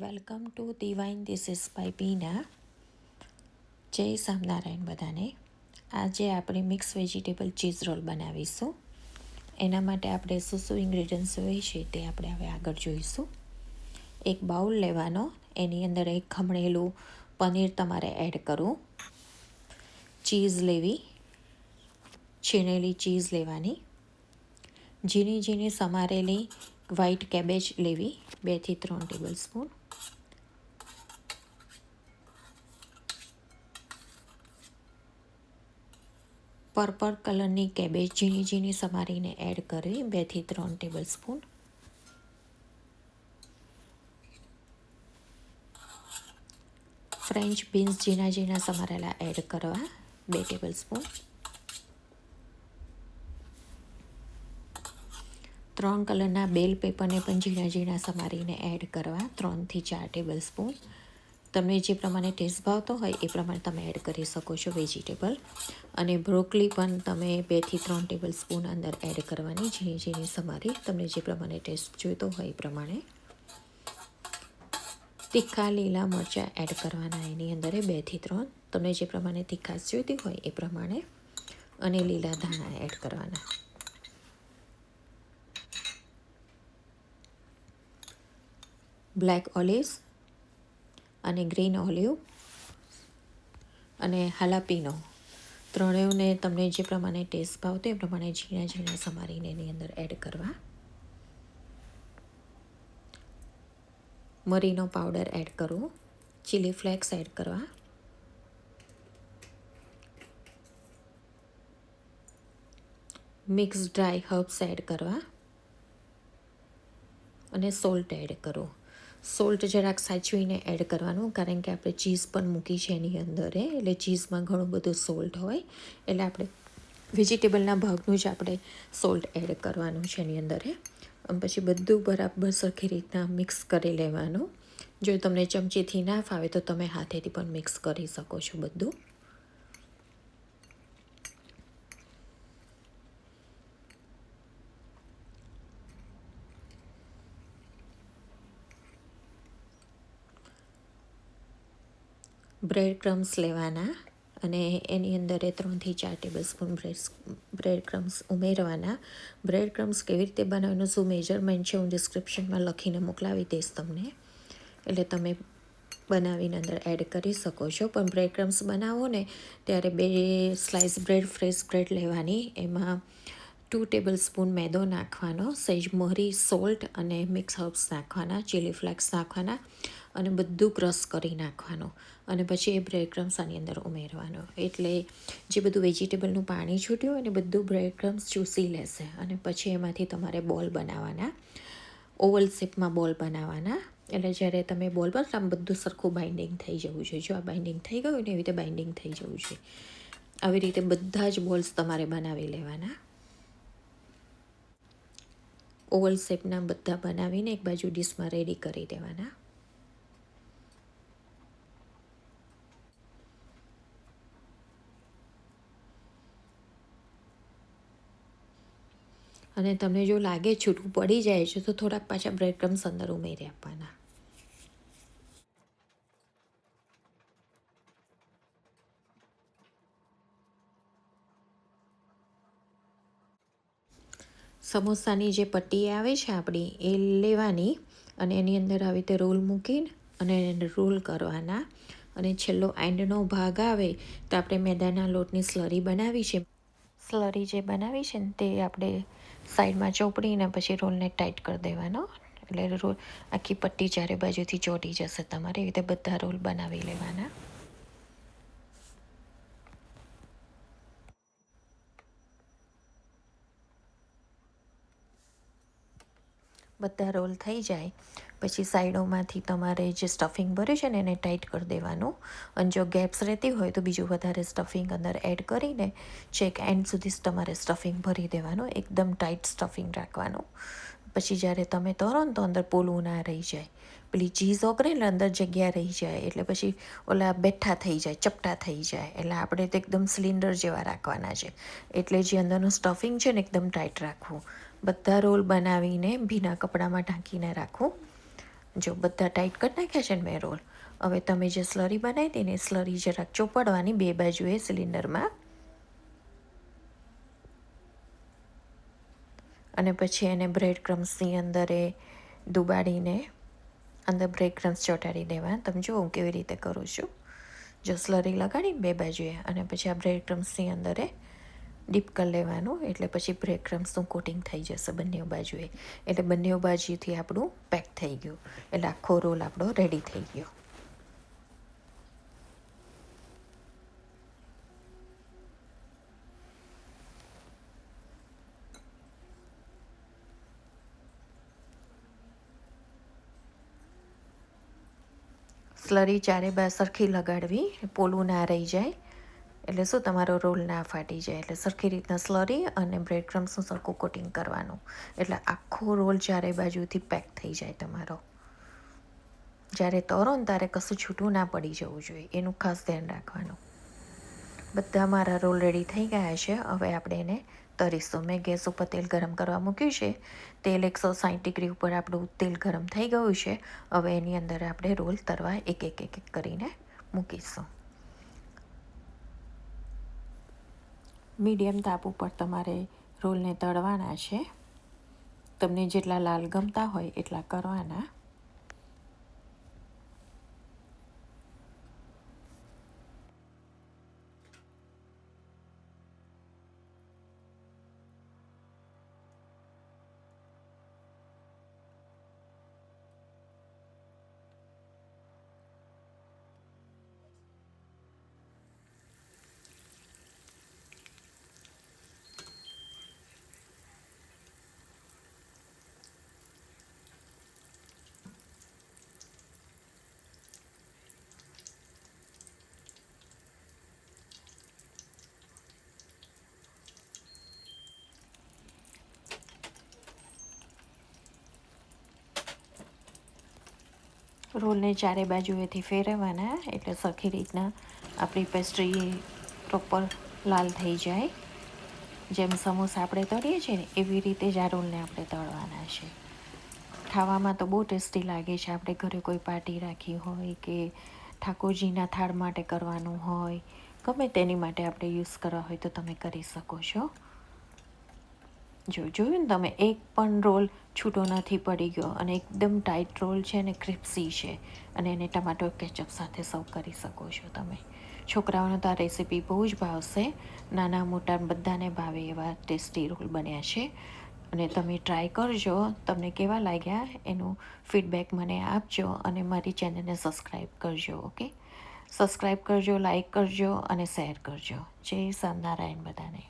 Welcome to Divine this is by Bina. જય સ્વામિનારાયણ બધાને. આજે આપણે મિક્સ વેજીટેબલ ચીઝ રોલ બનાવીશું. એના માટે આપણે શું શું ઇન્ગ્રીડિયન્ટ્સ હોય છે તે આપણે હવે આગળ જોઈશું. એક બાઉલ લેવાનો, એની અંદર એક ખમણેલું પનીર તમારે એડ કરવું. ચીઝ લેવી, છીણેલી ચીઝ લેવાની. ઝીણી ઝીણી સમારેલી વ્હાઈટ કેબેજ લેવી, 2 થી 3 ટેબલ સ્પૂન. પર્પલ કલરની કેબેજ ઝીણી ઝીણી સમારીને એડ કરવી, 2 થી 3 ટેબલ સ્પૂન. ફ્રેન્ચ બીન્સ ઝીણા ઝીણા સમારેલા એડ કરવા, 2 ટેબલ સ્પૂન. 3 કલરના બેલ પેપરને પણ ઝીણા ઝીણા સમારીને એડ કરવા, 3 થી 4 ટેબલ સ્પૂન. તમને જે પ્રમાણે ટેસ્ટ ભાવતો હોય એ પ્રમાણે તમે એડ કરી શકો છો વેજીટેબલ. અને બ્રોકલી પણ તમે 2 થી 3 ટેબલ સ્પૂન અંદર એડ કરવાની, ઝીણી ઝીણી સમારી, તમને જે પ્રમાણે ટેસ્ટ જોઈતો હોય એ પ્રમાણે. તીખા લીલા મરચાં એડ કરવાના એની અંદર 2 થી 3, તમને જે પ્રમાણે તીખાશ જોઈતી હોય એ પ્રમાણે. અને લીલા ધાણા એડ કરવાના. બ્લેક ઓલિવ્સ અને ગ્રીન ઓલિવ અને હાલાપીનો, ત્રણેયને તમને જે પ્રમાણે ટેસ્ટ ભાવતો એ પ્રમાણે ઝીણા ઝીણા સમારીને એની અંદર એડ કરવા. મરીનો પાવડર એડ કરવો. ચીલી ફ્લેક્સ એડ કરવા. મિક્સ ડ્રાય હર્બ્સ એડ કરવા. અને સોલ્ટ એડ કરો. સોલ્ટ જરાક સાચવીને એડ કરવાનું, કારણ કે આપણે ચીઝ પણ મૂકી છે એની અંદર, એટલે ચીઝમાં ઘણું બધું સોલ્ટ હોય, એટલે આપણે વેજીટેબલના ભાગનું જ આપણે સોલ્ટ એડ કરવાનું છે એની અંદર. પછી બધું બરાબર સરખી રીતના મિક્સ કરી લેવાનું. જો તમને ચમચીથી ના ફાવે તો તમે હાથેથી પણ મિક્સ કરી શકો છો બધું. બ્રેડ ક્રમ્સ લેવાના અને એની અંદર 3 થી 4 ટેબલ સ્પૂન બ્રેડ ક્રમ્સ ઉમેરવાના. બ્રેડ ક્રમ્સ કેવી રીતે બનાવવાનું, શું મેજરમેન્ટ છે, હું ડિસ્ક્રિપ્શનમાં લખીને મોકલાવી દઈશ તમને, એટલે તમે બનાવીને અંદર એડ કરી શકો છો. પણ બ્રેડ ક્રમ્સ બનાવો ને ત્યારે 2 સ્લાઇસ બ્રેડ, ફ્રેશ બ્રેડ લેવાની, એમાં 2 ટેબલ સ્પૂન મેદો નાખવાનો, સહેજ મરી, સોલ્ટ અને મિક્સ હર્બ્સ નાખવાના, ચીલી ફ્લેક્સ નાખવાના અને બધું ક્રશ કરી નાખવાનું. અને પછી એ બ્રેડ ક્રમ્સ આની અંદર ઉમેરવાનો, એટલે જે બધું વેજીટેબલનું પાણી છૂટ્યું હોય ને બધું બ્રેડ ક્રમ્સ ચૂસી લેશે. અને પછી એમાંથી તમારે બોલ બનાવવાના, ઓવલ શેપમાં બોલ બનાવવાના. એટલે જ્યારે તમે બોલ પર આમ બધું સરખું બાઇન્ડિંગ થઈ જવું જોઈએ. જો આ બાઇન્ડિંગ થઈ ગયું ને એવી રીતે બાઇન્ડિંગ થઈ જવું જોઈએ. આવી રીતે બધા જ બોલ્સ તમારે બનાવી લેવાના. ઓવલ શેપના બધા બનાવીને એક બાજુ ડીશમાં રેડી કરી દેવાના. અને તમને જો લાગે છૂટું પડી જાય છે તો થોડાક પાછા બ્રેડ ક્રમ્સ અંદર ઉમેરી આપવાના. સમોસાની જે પટ્ટી આવે છે આપણી એ લેવાની અને એની અંદર આવી રીતે રોલ મૂકીને અને રોલ કરવાના. અને છેલ્લો એન્ડનો ભાગ આવે તો આપણે મેદાના લોટની સ્લરી બનાવી છે, સ્લરી જે બનાવી છે ને તે આપણે સાઈડમાં ચોપડીને પછી રોલને ટાઈટ કરી દેવાનો. એટલે રોલ આખી પટ્ટી ચારે બાજુથી ચોંટી જશે તમારે. એવી રીતે બધા રોલ બનાવી લેવાના. બધા રોલ થઈ જાય પછી સાઈડોમાંથી તમારે જે સ્ટફિંગ ભર્યું છે ને એને ટાઈટ કરી દેવાનું. અને જો ગેપ્સ રહેતી હોય તો બીજું વધારે સ્ટફિંગ અંદર એડ કરીને છેક એન્ડ સુધી તમારે સ્ટફિંગ ભરી દેવાનું. એકદમ ટાઈટ સ્ટફિંગ રાખવાનું. પછી જ્યારે તમે તરો ને તો અંદર પોલું ના રહી જાય. પેલી ચીઝ ઓગળે ને અંદર જગ્યા રહી જાય, એટલે પછી ઓલા બેઠા થઈ જાય, ચપટા થઈ જાય. એટલે આપણે તો એકદમ સિલિન્ડર જેવા રાખવાના છે. એટલે જે અંદરનું સ્ટફિંગ છે ને એકદમ ટાઈટ રાખવું. બધા રોલ બનાવીને ભીના કપડામાં ઢાંકીને રાખવું. જો બધા ટાઈટ કરી નાખ્યા છે ને મેં રોલ. હવે તમે જે સ્લરી બનાવી હતી ને એ સ્લરી જરાક ચોપડવાની 2 બાજુએ સિલિન્ડરમાં, અને પછી એને બ્રેડ ક્રમ્સની અંદર એ દુબાડીને અંદર બ્રેડ ક્રમ્સ ચોંટાડી દેવા. તમે જુઓ હું કેવી રીતે કરું છું. જો સ્લરી લગાડીને 2 બાજુએ અને પછી આ બ્રેડ ક્રમ્સની અંદર ડીપ કરી લેવાનું, એટલે પછી બ્રેડ ક્રમ્સનું કોટિંગ થઈ જશે બંને બાજુએ. એટલે બંને બાજુથી આપણું પેક થઈ ગયું, એટલે આખો રોલ આપણો રેડી થઈ ગયો. સ્લરી ચારે બાજુ સરખી લગાડવી, પોલું ના રહી જાય, એટલે શું તમારો રોલ ના ફાટી જાય. એટલે સરખી રીતના સ્લરી અને બ્રેડ ક્રમ્સનું સરખું કોટિંગ કરવાનું, એટલે આખો રોલ ચારે બાજુથી પેક થઈ જાય તમારો. જ્યારે તરો ને ત્યારે કશું છૂટું ના પડી જવું જોઈએ, એનું ખાસ ધ્યાન રાખવાનું. બધા મારા રોલ રેડી થઈ ગયા છે. હવે આપણે એને તરીશું. મેં ગેસ ઉપર તેલ ગરમ કરવા મૂક્યું છે. તેલ 160 ડિગ્રી ઉપર આપણું તેલ ગરમ થઈ ગયું છે. હવે એની અંદર આપણે રોલ તરવા એક એક કરીને મૂકીશું. મીડિયમ તાપ ઉપર તમારે રોલને તળવાના છે. તમને જેટલા લાલ ગમતા હોય એટલા કરવાના. રોલને ચારે બાજુએથી ફેરવવાના, એટલે સરખી રીતના આપણી પેસ્ટ્રી પ્રોપર લાલ થઈ જાય. જેમ સમોસા આપણે તળીએ છીએ ને એવી રીતે જ આ રોલને આપણે તળવાના છે. ખાવામાં તો બહુ ટેસ્ટી લાગે છે. આપણે ઘરે કોઈ પાર્ટી રાખી હોય કે ઠાકોરજીના થાળ માટે કરવાનું હોય, ગમે તેની માટે આપણે યુઝ કરવા હોય તો તમે કરી શકો છો. જોયું ને તમે, એક પણ રોલ છૂટો નથી પડી ગયો અને એકદમ ટાઈટ રોલ છે અને ક્રિસ્પી છે, અને એને ટમાટો કેચઅપ સાથે સર્વ કરી શકો છો તમે. છોકરાઓને તો આ રેસીપી બહુ જ ભાવશે. નાના મોટા બધાને ભાવે એવા ટેસ્ટી રોલ બન્યા છે. અને તમે ટ્રાય કરજો. તમને કેવા લાગ્યા એનું ફીડબેક મને આપજો, અને મારી ચેનલને સબસ્ક્રાઈબ કરજો. ઓકે, સબસ્ક્રાઈબ કરજો, લાઈક કરજો અને શેર કરજો. જય સ્વામિનારાયણ બધાને.